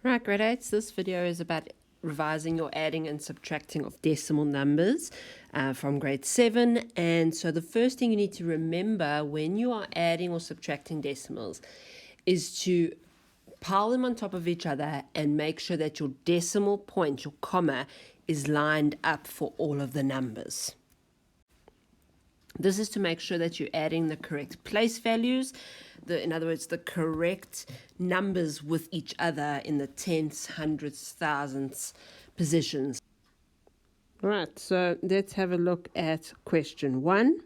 Right, grade 8s, this video is about revising your adding and subtracting of decimal numbers from grade 7. And so the first thing you need to remember when you are adding or subtracting decimals is to pile them on top of each other and make sure that your decimal point, your comma, is lined up for all of the numbers. This is to make sure that you're adding the correct place values, in other words, the correct numbers with each other in the tenths, hundredths, thousandths positions. All right, so let's have a look at question 1.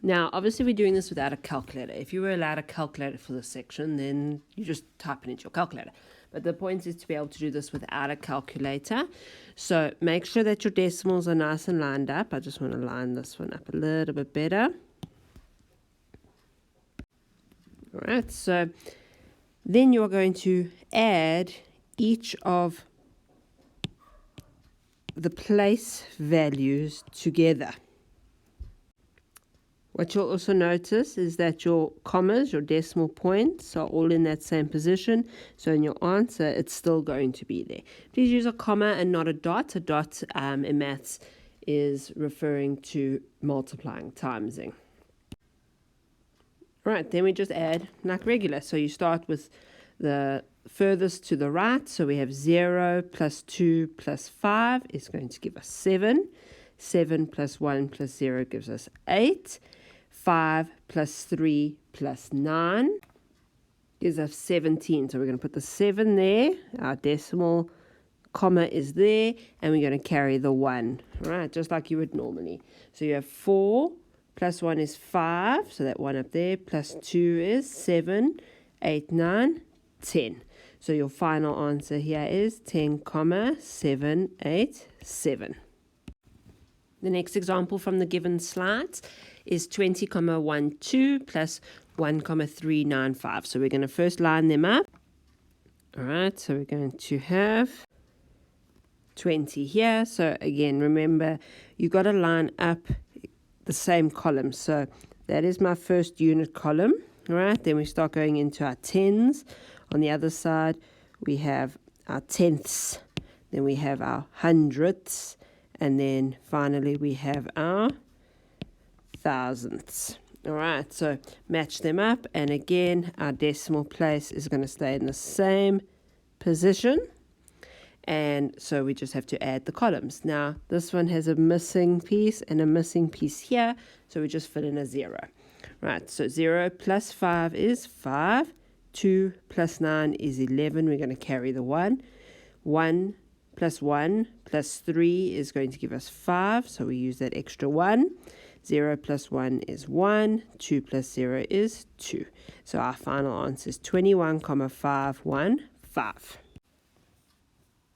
Now, obviously, we're doing this without a calculator. If you were allowed a calculator for this section, then you just type it into your calculator. But the point is to be able to do this without a calculator. So make sure that your decimals are nice and lined up. I just want to line this one up a little bit better. All right, so then you're going to add each of the place values together. What you'll also notice is that your commas, your decimal points, are all in that same position. So in your answer, it's still going to be there. Please use a comma and not a dot. A dot in maths is referring to multiplying, timesing. All right, then we just add like regular. So you start with the furthest to the right. So we have 0 plus 2 plus 5 is going to give us 7. 7 plus 1 plus 0 gives us 8. 5 plus 3 plus 9 gives us 17. So we're going to put the 7 there. Our decimal comma is there. And we're going to carry the 1. All right, just like you would normally. So you have 4 plus 1 is 5. So that 1 up there. Plus 2 is 7, 8, 9, 10. So your final answer here is 10, 7, 8, 7. The next example from the given slides is 20, 1, 2 plus 1, 3, 9, 5. So we're going to first line them up. All right, so we're going to have 20 here. So again, remember, you've got to line up the same column. So that is my first unit column. All right, then we start going into our tens. On the other side, we have our tenths. Then we have our hundredths. And then finally we have our thousandths. All right, so match them up. And again, our decimal place is going to stay in the same position. And so we just have to add the columns. Now, this one has a missing piece and a missing piece here. So we just fill in a 0. Right, so 0 plus 5 is 5. 2 plus 9 is 11. We're going to carry the 1. 1 plus 1 plus 3 is going to give us 5. So we use that extra 1. 0 plus 1 is 1. 2 plus 0 is 2. So our final answer is 21, 5, 1, 5.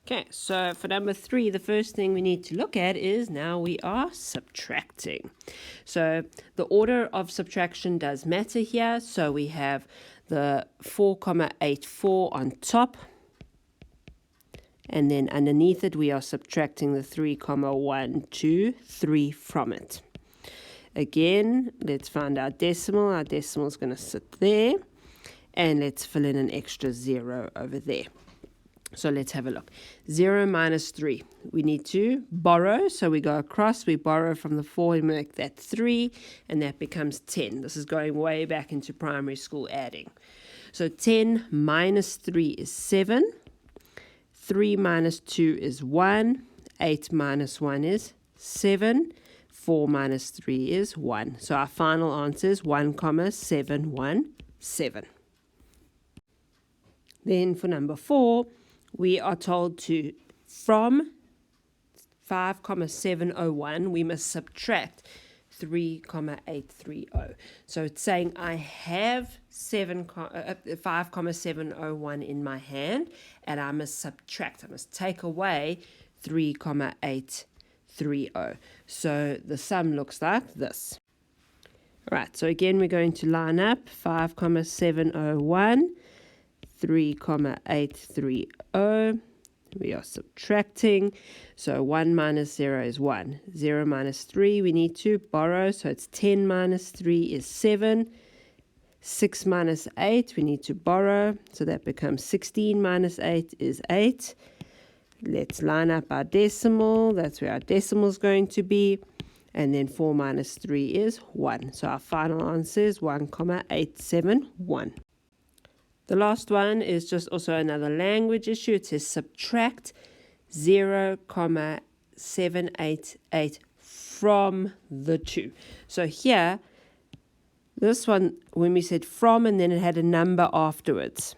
Okay, so for number 3, the first thing we need to look at is now we are subtracting. So the order of subtraction does matter here. So we have the 4,84 on top. And then underneath it, we are subtracting the 3,123 from it. Again, let's find our decimal. Our decimal is going to sit there. And let's fill in an extra 0 over there. So let's have a look. 0 minus 3. We need to borrow. So we go across. We borrow from the 4 and make that 3. And that becomes 10. This is going way back into primary school adding. So 10 minus 3 is 7. 3 minus 2 is 1. 8 minus 1 is 7. 4 minus 3 is 1. So our final answer is 1,717. Then for number 4, we are told to, from 5,701, we must subtract 3,830. So it's saying I have 5,701 in my hand, and I must subtract. I must take away 3,830. So the sum looks like this. All right, so again, we're going to line up 5,701, 3,830. We are subtracting. So 1 minus 0 is 1. 0 minus 3, we need to borrow. So it's 10 minus 3 is 7. 6 minus 8, we need to borrow, so that becomes 16 minus 8 is 8. Let's line up our decimal, that's where our decimal is going to be. And then 4 minus 3 is 1. So our final answer is 1,871. The last one is just also another language issue. It says subtract 0,788 from the 2. So here, this one, when we said from and then it had a number afterwards,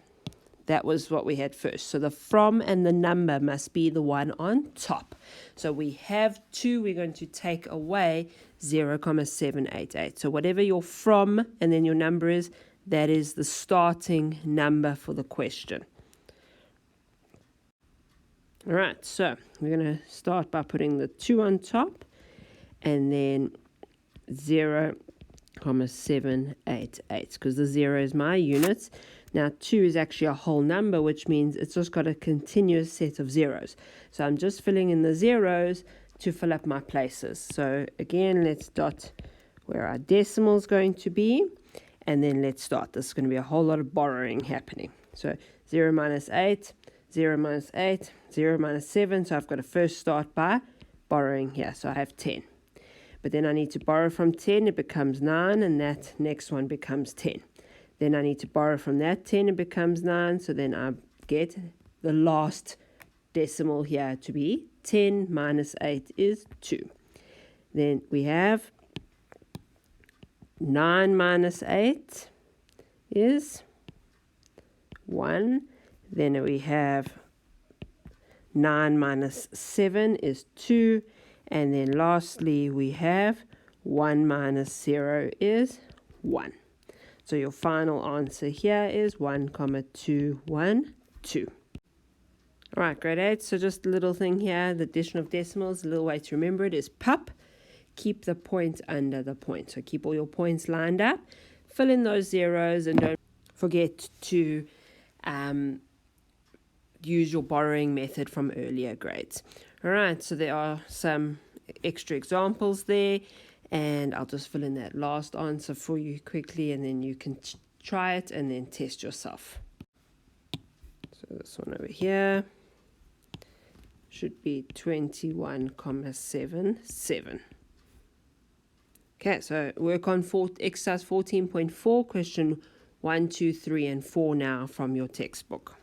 that was what we had first. So the from and the number must be the one on top. So we have 2, we're going to take away 0,788. So whatever your from and then your number is, that is the starting number for the question. All right, so we're going to start by putting the 2 on top and then 0,788 because the 0 is my units. Now 2 is actually a whole number, which means it's just got a continuous set of zeros. So I'm just filling in the zeros to fill up my places. So again, let's dot where our decimal is going to be. And then let's start. This is going to be a whole lot of borrowing happening. So 0 minus 8, 0 minus 8, 0 minus 7. So I've got to first start by borrowing here. So I have 10. But then I need to borrow from 10. It becomes 9. And that next one becomes 10. Then I need to borrow from that 10, it becomes 9. So then I get the last decimal here to be 10 minus 8 is 2. Then we have 9 minus 8 is 1. Then we have 9 minus 7 is 2. And then lastly we have 1 minus 0 is 1. So your final answer here is 1,212. All right, grade 8. So just a little thing here. The addition of decimals, a little way to remember it is PUP. Keep the point under the point. So keep all your points lined up. Fill in those zeros and don't forget to use your borrowing method from earlier grades. All right, so there are some extra examples there. And I'll just fill in that last answer for you quickly, and then you can try it and then test yourself. So this one over here should be 21,77. Okay, so work on exercise 14.4, question 1, 2, 3, and 4 now from your textbook.